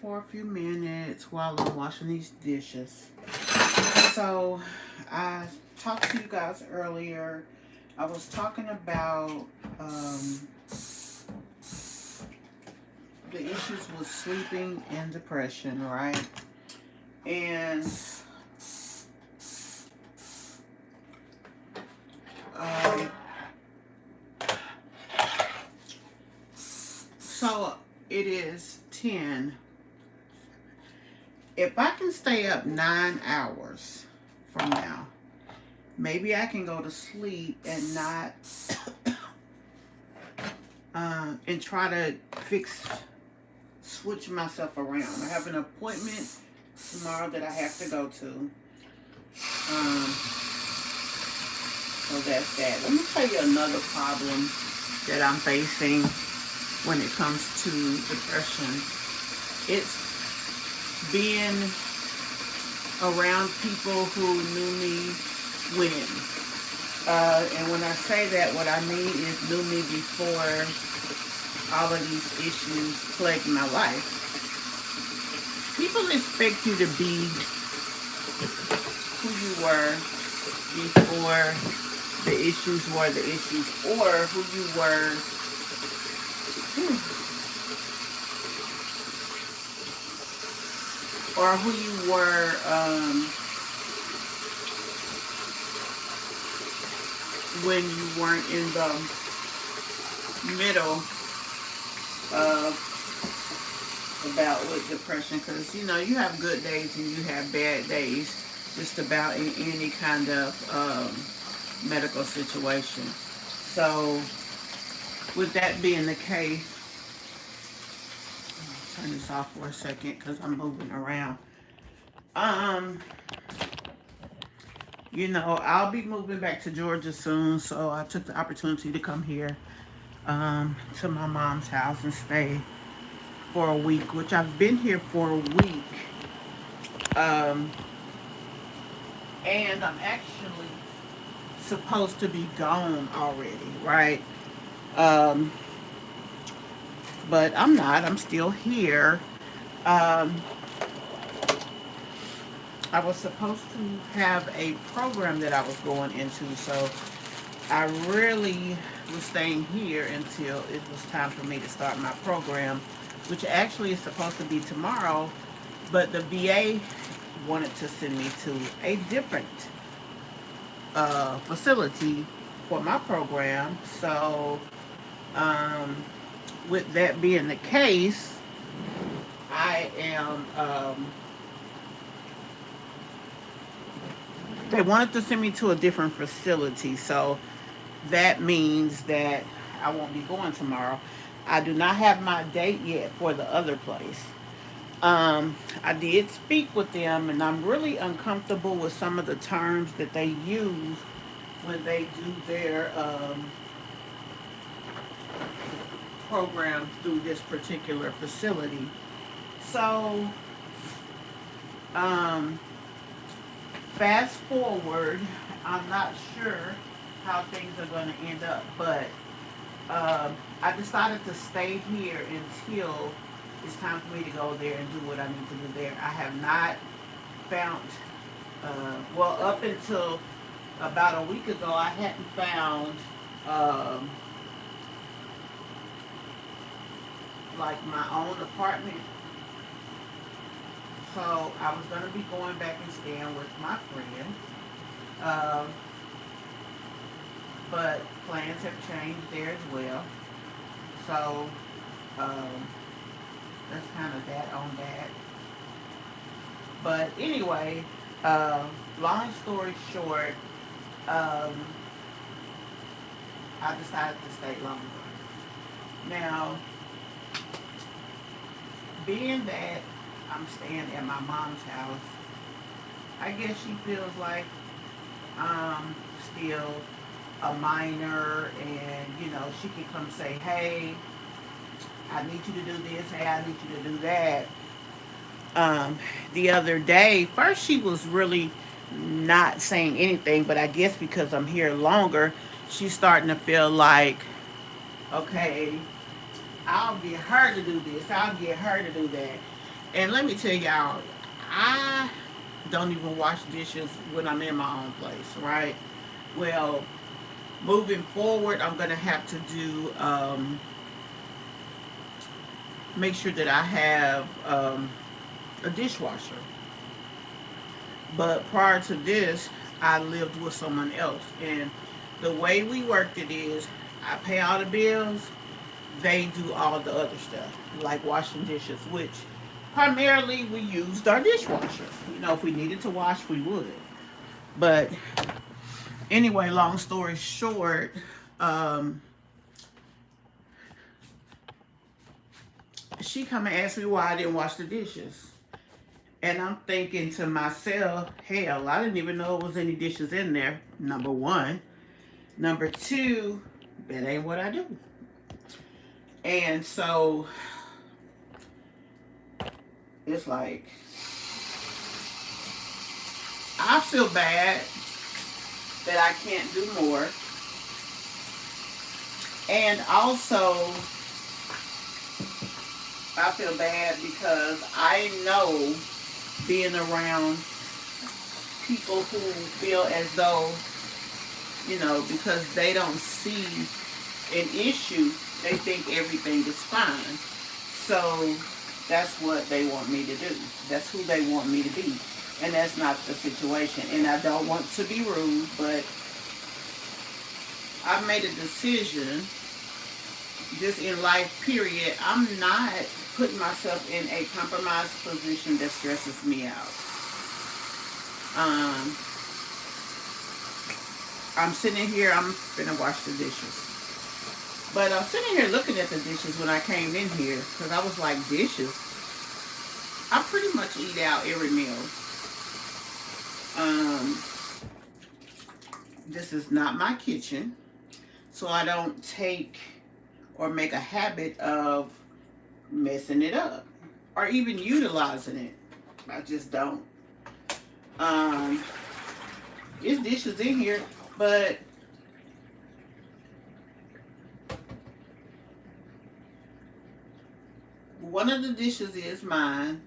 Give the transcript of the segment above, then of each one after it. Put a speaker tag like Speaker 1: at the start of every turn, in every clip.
Speaker 1: for a few minutes while I'm washing these dishes. So, I talked to you guys earlier. I was talking about the issues with sleeping and depression, right? And um, so it is 10. If I can stay up 9 hours from now, maybe I can go to sleep and not and try to switch myself around. I have an appointment tomorrow that I have to go to. So that's that. Let me tell you another problem that I'm facing when it comes to depression. It's being around people who knew me when. And when I say that, what I mean is knew me before all of these issues plagued my life. People expect you to be who you were before the issues were the issues, or who you were when you weren't in the middle about with depression, because you have good days and you have bad days just about in any kind of medical situation. So with that being the case, I'll turn this off for a second because I'm moving around. I'll be moving back to Georgia soon, so I took the opportunity to come here to my mom's house and stay for a week, which I've been here for a week. And I'm actually supposed to be gone already, right? But I'm not. I'm still here. I was supposed to have a program that I was going into, so I really was staying here until it was time for me to start my program, which actually is supposed to be tomorrow, but the VA wanted to send me to a different facility for my program. So with that being the case, I am they wanted to send me to a different facility, so that means that I won't be going tomorrow. I do not have my date yet for the other place. I did speak with them, and I'm really uncomfortable with some of the terms that they use when they do their program through this particular facility. So, fast forward, I'm not sure how things are going to end up, but I decided to stay here until it's time for me to go there and do what I need to do there. I have not found, up until about a week ago, I hadn't found like my own apartment. So I was going to be going back and staying with my friend. But plans have changed there as well. So that's kind of that on that. But anyway, long story short, I decided to stay longer. Now, being that I'm staying at my mom's house, I guess she feels like I'm still a minor, and she can come say, hey, I need you to do this, hey, I need you to do that. The other day, first she was really not saying anything, but I guess because I'm here longer, she's starting to feel like, okay, I'll get her to do this, I'll get her to do that. And let me tell y'all, I don't even wash dishes when I'm in my own place, right? Well, moving forward, I'm gonna have to do make sure that I have a dishwasher. But prior to this, I lived with someone else, and the way we worked it is, I pay all the bills, they do all the other stuff, like washing dishes, which primarily we used our dishwasher. You know, if we needed to wash, we would. But anyway, long story short, um, she come and asked me why I didn't wash the dishes. And I'm thinking to myself, hell, I didn't even know there was any dishes in there, number one. Number two, that ain't what I do. And so it's like, I feel bad that I can't do more. And also, I feel bad because I know being around people who feel as though, you know, because they don't see an issue, they think everything is fine. So that's what they want me to do. That's who they want me to be. And that's not the situation. And I don't want to be rude, but I've made a decision just in life, period. I'm not putting myself in a compromised position that stresses me out. Um, I'm sitting here, I'm gonna wash the dishes. But I'm sitting here looking at the dishes when I came in here because I was like, dishes? I pretty much eat out every meal. Um, this is not my kitchen, so I don't take or make a habit of messing it up or even utilizing it. I just don't. Um, there's dishes in here, but one of the dishes is mine.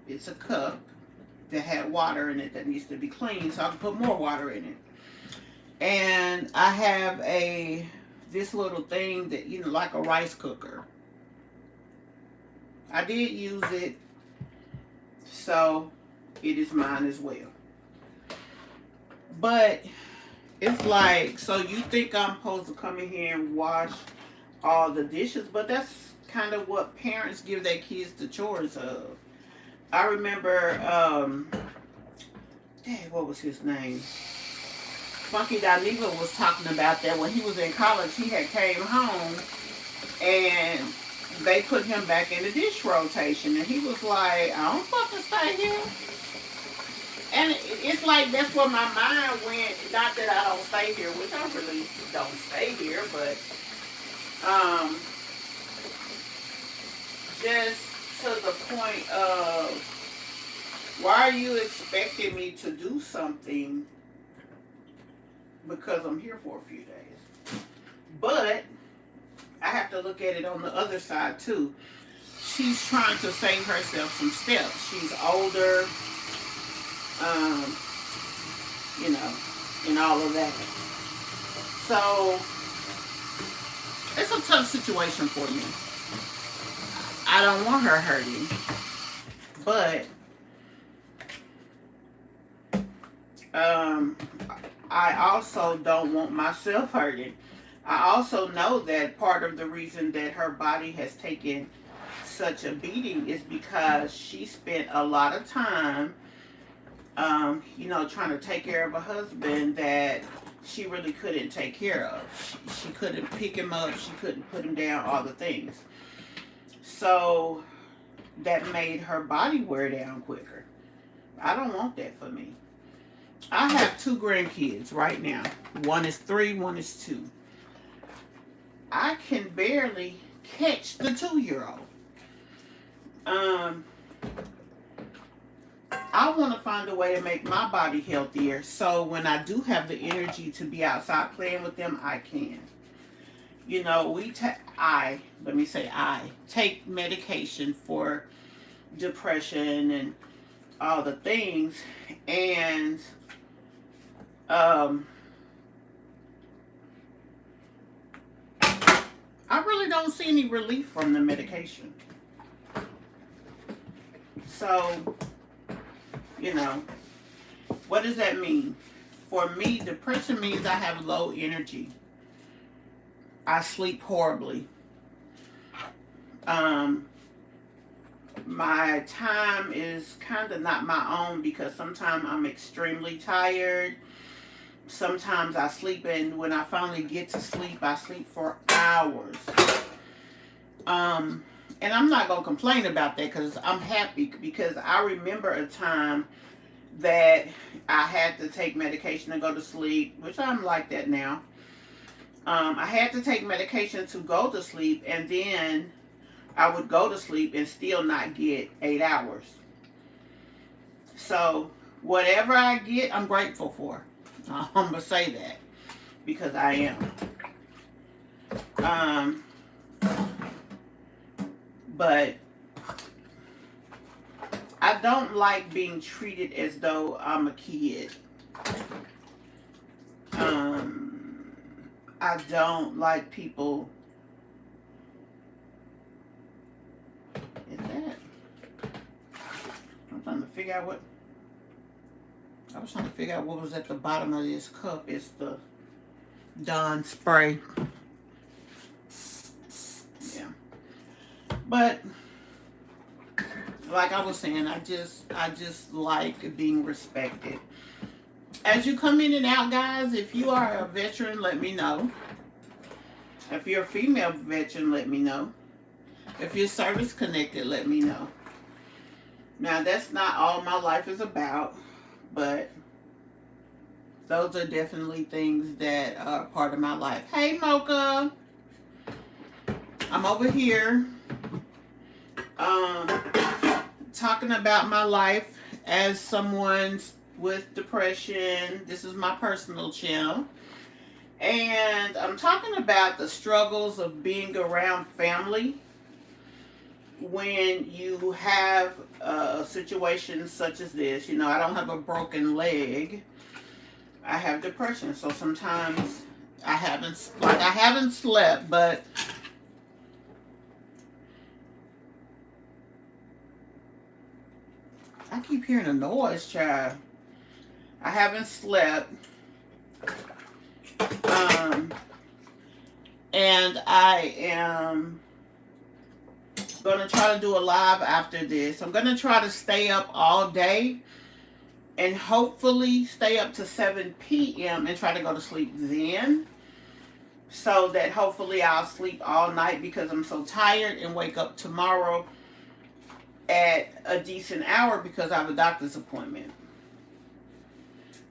Speaker 1: It's a cup that had water in it that needs to be cleaned, so I can put more water in it. And I have this little thing that, you know, like a rice cooker. I did use it, so it is mine as well. But it's like, so you think I'm supposed to come in here and wash all the dishes, but that's kind of what parents give their kids the chores of. I remember, what was his name? Funky Dineva was talking about that when he was in college. He had came home and they put him back in the dish rotation, and he was like, I don't fucking stay here. And it's like that's where my mind went. Not that I don't stay here, which I really don't stay here, but just to the point of, why are you expecting me to do something because I'm here for a few days? But I have to look at it on the other side too. She's trying to save herself some steps. She's older, you know, and all of that. So it's a tough situation for me. I don't want her hurting, but I also don't want myself hurting. I also know that part of the reason that her body has taken such a beating is because she spent a lot of time, you know, trying to take care of a husband that she really couldn't take care of. She couldn't pick him up. She couldn't put him down, all the things. So that made her body wear down quicker. I don't want that for me. I have 2 grandkids right now. One is 3, one is 2. I can barely catch the 2-year-old. I want to find a way to make my body healthier, so when I do have the energy to be outside playing with them, I can. You know, I take medication for depression and all the things. And I really don't see any relief from the medication. So, you know, what does that mean? For me, depression means I have low energy. I sleep horribly. My time is kind of not my own because sometimes I'm extremely tired. Sometimes I sleep, and when I finally get to sleep, I sleep for hours. And I'm not going to complain about that because I'm happy, because I remember a time that I had to take medication to go to sleep, which I'm like that now. I had to take medication to go to sleep, and then I would go to sleep and still not get 8 hours. So whatever I get, I'm grateful for. I'm going to say that because I am. But I don't like being treated as though I'm a kid. I don't like people. Is that? I'm trying to figure out what. I was trying to figure out what was at the bottom of this cup. It's the Dawn spray. Yeah. But like I was saying, I just like being respected. As you come in and out, guys, if you are a veteran, let me know. If you're a female veteran, let me know. If you're service connected, let me know. Now, that's not all my life is about, but those are definitely things that are part of my life. Hey, Mocha. I'm over here talking about my life as someone with depression. This is my personal channel. And I'm talking about the struggles of being around family when you have a situation such as this. You know, I don't have a broken leg. I have depression. So sometimes I haven't slept, but I keep hearing a noise, child. I haven't slept. And I am going to try to do a live after this. I'm going to try to stay up all day and hopefully stay up to 7 p.m. and try to go to sleep then, so that hopefully I'll sleep all night because I'm so tired, and wake up tomorrow at a decent hour because I have a doctor's appointment.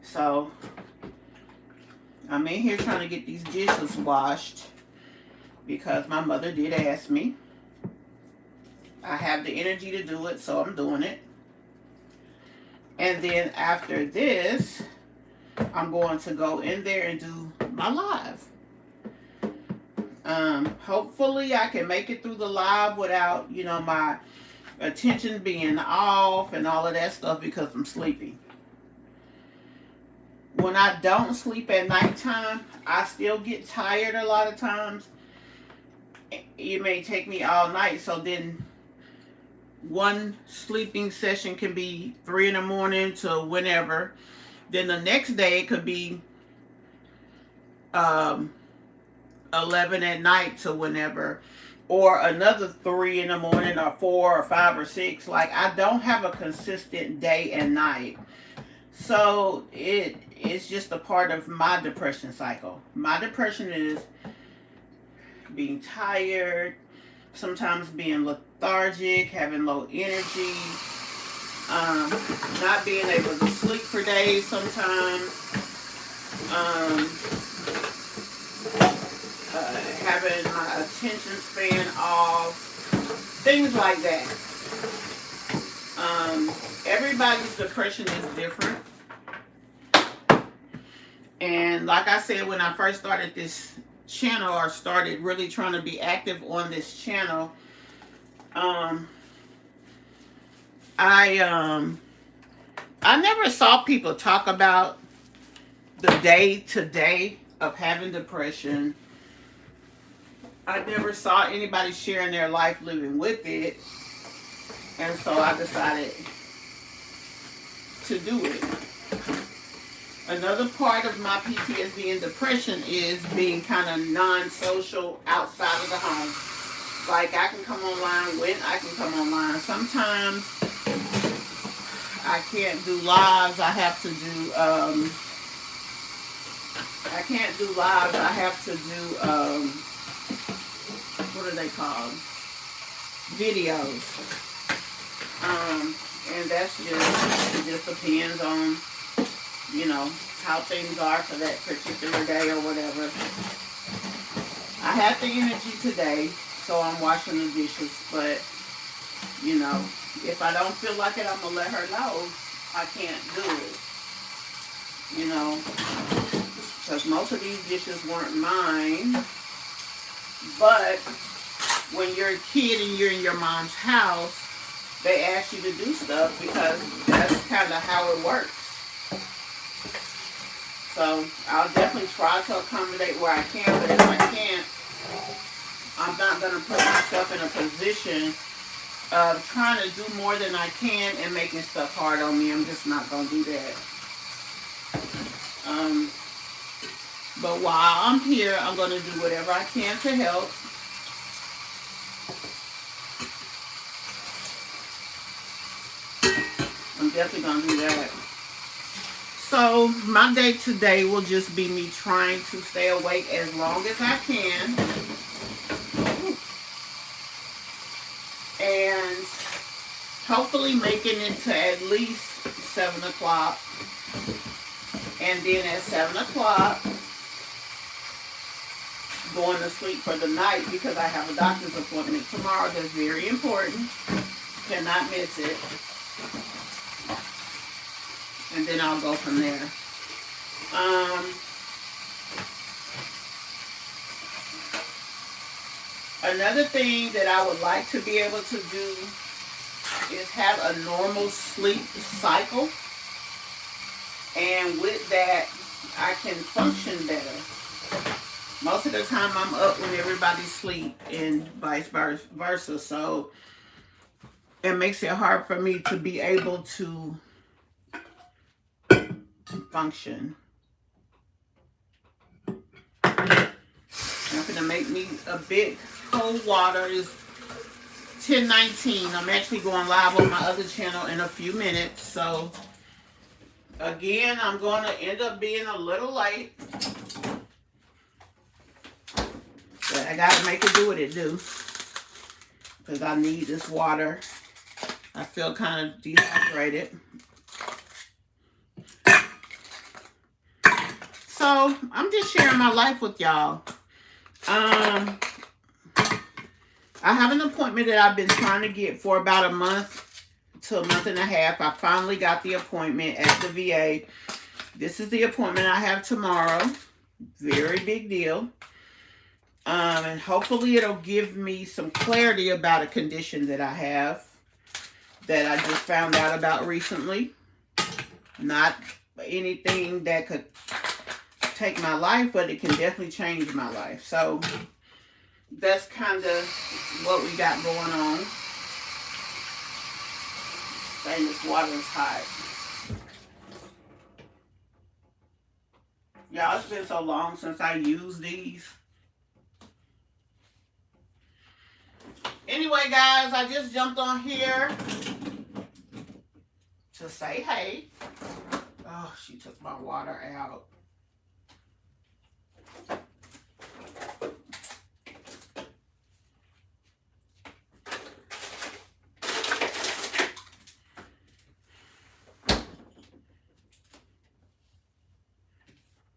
Speaker 1: So I'm in here trying to get these dishes washed because my mother did ask me. I have the energy to do it, so I'm doing it. And then after this, I'm going to go in there and do my live. Hopefully I can make it through the live without, you know, my attention being off and all of that stuff because I'm sleepy. When I don't sleep at nighttime, I still get tired a lot of times. It may take me all night, so then one sleeping session can be 3 in the morning to whenever. Then the next day it could be 11 at night to whenever, or another 3 in the morning, or 4 or 5 or 6. Like, I don't have a consistent day and night. So it's just a part of my depression cycle. My depression is being tired, sometimes being lethargic, having low energy, not being able to sleep for days sometimes, having my attention span off, things like that. Everybody's depression is different. And like I said, when I first started this channel, or started really trying to be active on this channel, I never saw people talk about the day to day of having depression. I never saw anybody sharing their life living with it. And so I decided to do it. Another part of my PTSD and depression is being kind of non-social outside of the home. Like, I can come online when I can come online. Sometimes I can't do lives. I have to do, I can't do lives. I have to do, what are they called? Videos. And that's just, it just depends on, you know, how things are for that particular day or whatever. I have the energy today, so I'm washing the dishes, but, you know, if I don't feel like it, I'm going to let her know I can't do it, you know, because most of these dishes weren't mine. But when you're a kid and you're in your mom's house, they ask you to do stuff because that's kind of how it works. So I'll definitely try to accommodate where I can, but if I can't, I'm not going to put myself in a position of trying to do more than I can and making stuff hard on me. I'm just not going to do that. But while I'm here, I'm going to do whatever I can to help. I'm definitely going to do that. So my day today will just be me trying to stay awake as long as I can. And hopefully making it to at least 7 o'clock. And then at 7 o'clock, going to sleep for the night because I have a doctor's appointment tomorrow that's very important. Cannot miss it. And then I'll go from there. Another thing that I would like to be able to do is have a normal sleep cycle. And with that, I can function better. Most of the time I'm up when everybody sleeps and vice versa. So it makes it hard for me to be able to function. I'm gonna make me a big cold water. It's 10:19. I'm actually going live on my other channel in a few minutes. So again, I'm going to end up being a little late. But I gotta make it do what it do. Because I need this water. I feel kind of dehydrated. So I'm just sharing my life with y'all. I have an appointment that I've been trying to get for about a month to a month and a half. I finally got the appointment at the VA. This is the appointment I have tomorrow. Very big deal. And hopefully it'll give me some clarity about a condition that I have that I just found out about recently. Not anything that could take my life, but it can definitely change my life. So that's kind of what we got going on. Dang, this water is hot. Y'all, it's been so long since I used these. Anyway, guys, I just jumped on here to say hey. Oh, she took my water out.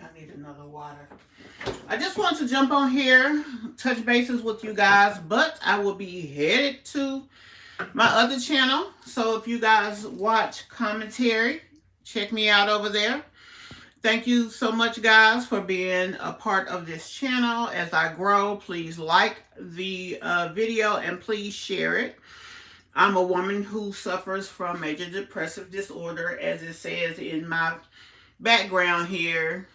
Speaker 1: I need another water. I just want to jump on here, touch bases with you guys, but I will be headed to my other channel. So if you guys watch commentary, check me out over there. Thank you so much, guys, for being a part of this channel. As I grow, please like the video and please share it. I'm a woman who suffers from major depressive disorder, as it says in my background here.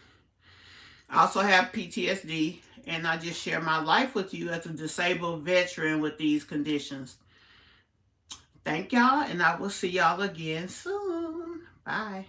Speaker 1: I also have PTSD, and I just share my life with you as a disabled veteran with these conditions. Thank y'all, and I will see y'all again soon. Bye.